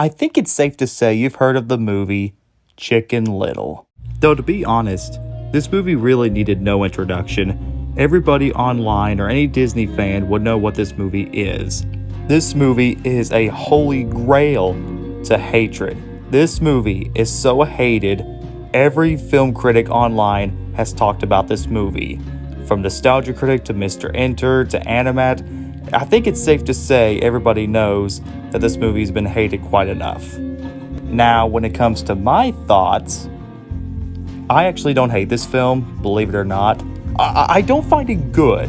I think it's safe to say you've heard of the movie Chicken Little. Though to be honest, this movie really needed no introduction. Everybody online or any Disney fan would know what this movie is. This movie is a holy grail to hatred. This movie is so hated, every film critic online has talked about this movie. From Nostalgia Critic to Mr. Enter to Animat, I think it's safe to say everybody knows that this movie's been hated quite enough. Now, when it comes to my thoughts, I actually don't hate this film, believe it or not. I don't find it good.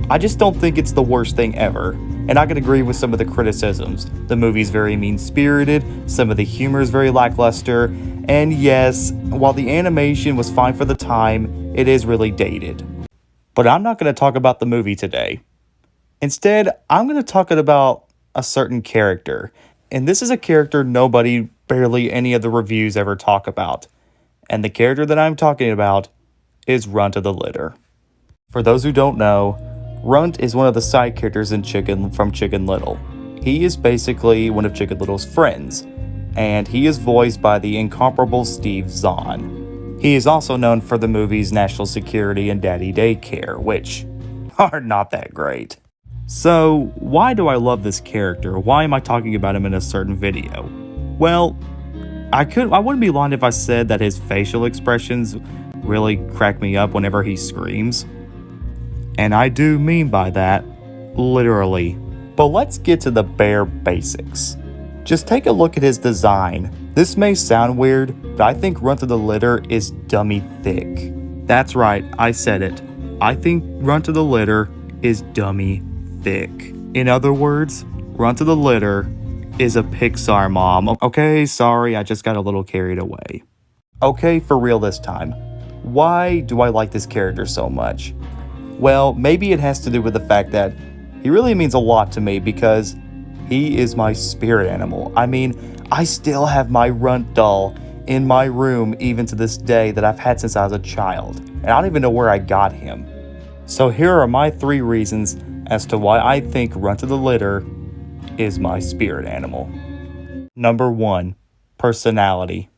I just don't think it's the worst thing ever. And I can agree with some of the criticisms. The movie's very mean-spirited, some of the humor is very lackluster, and yes, while the animation was fine for the time, it is really dated. But I'm not going to talk about the movie today. Instead, I'm going to talk about a certain character. And this is a character nobody, barely any of the reviews ever talk about. And the character that I'm talking about is Runt of the litter. For those who don't know, Runt is one of the side characters in Chicken Little. He is basically one of Chicken Little's friends, and he is voiced by the incomparable Steve Zahn. He is also known for the movies National Security and Daddy Daycare, which are not that great. So, why do I love this character? Why am I talking about him in a certain video? Well, I wouldn't be lying if I said that his facial expressions really crack me up whenever he screams. And I do mean by that, literally. But let's get to the bare basics. Just take a look at his design. This may sound weird, but I think Runt of the Litter is dummy thick. That's right, I said it. I think Runt of the Litter is dummy thick. In other words, Runt of the Litter is a Pixar mom. Okay, sorry, I just got a little carried away. Okay, for real this time. Why do I like this character so much? Well, maybe it has to do with the fact that he really means a lot to me because he is my spirit animal. I mean, I still have my Runt doll in my room even to this day that I've had since I was a child. And I don't even know where I got him. So here are my 3 reasons as to why I think Runt of the Litter is my spirit animal. Number 1, personality.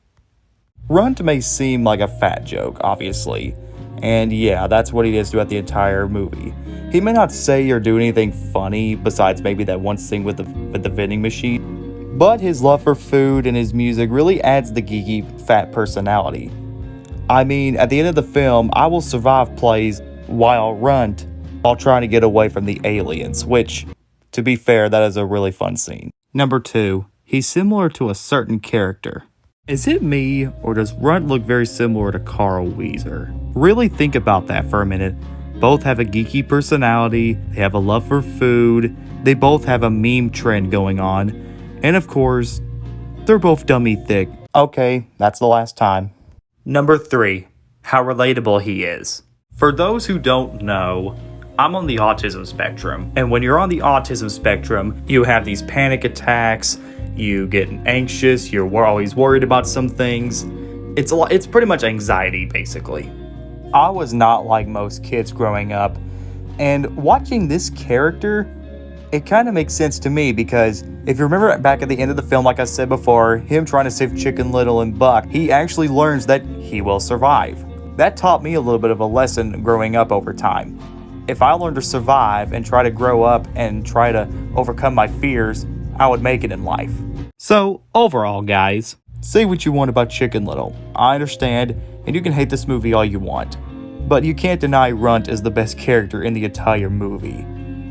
Runt may seem like a fat joke, obviously. And yeah, that's what he is throughout the entire movie. He may not say or do anything funny besides maybe that one scene with the vending machine, but his love for food and his music really adds the geeky fat personality. I mean, at the end of the film, I Will Survive plays while trying to get away from the aliens, which, to be fair, that is a really fun scene. Number 2, he's similar to a certain character. Is it me, or does Runt look very similar to Carl Weezer? Really think about that for a minute. Both have a geeky personality, they have a love for food, they both have a meme trend going on, and of course, they're both dummy thick. Okay, that's the last time. Number 3, how relatable he is. For those who don't know, I'm on the autism spectrum, and when you're on the autism spectrum, you have these panic attacks, you get anxious, you're always worried about some things. It's pretty much anxiety, basically. I was not like most kids growing up, and watching this character, it kind of makes sense to me because if you remember back at the end of the film, like I said before, him trying to save Chicken Little and Buck, he actually learns that he will survive. That taught me a little bit of a lesson growing up over time. If I learned to survive and try to grow up and try to overcome my fears, I would make it in life. So, overall, guys, say what you want about Chicken Little. I understand, and you can hate this movie all you want. But you can't deny Runt is the best character in the entire movie.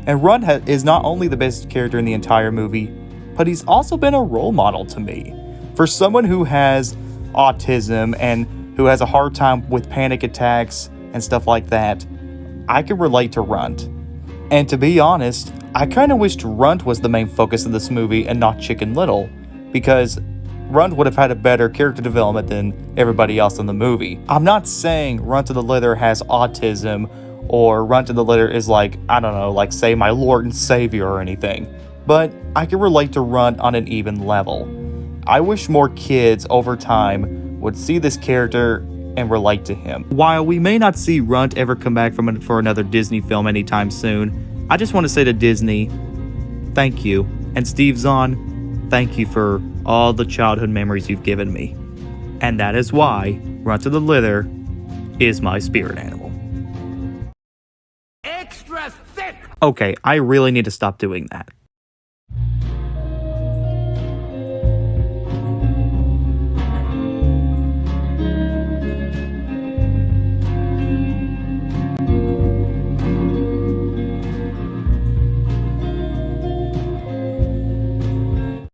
And Runt is not only the best character in the entire movie, but he's also been a role model to me. For someone who has autism and who has a hard time with panic attacks and stuff like that, I can relate to Runt. And to be honest, I kind of wished Runt was the main focus of this movie and not Chicken Little, because Runt would have had a better character development than everybody else in the movie. I'm not saying Runt of the Litter has autism or Runt of the Litter is like, I don't know, like say my Lord and Savior or anything, but I can relate to Runt on an even level. I wish more kids over time would see this character and relate to him. While we may not see Runt ever come back for another Disney film anytime soon, I just want to say to Disney, thank you. And Steve Zahn, Thank you for all the childhood memories you've given me. And that is why Runt of the Litter is my spirit animal. Extra thick! Okay, I really need to stop doing that.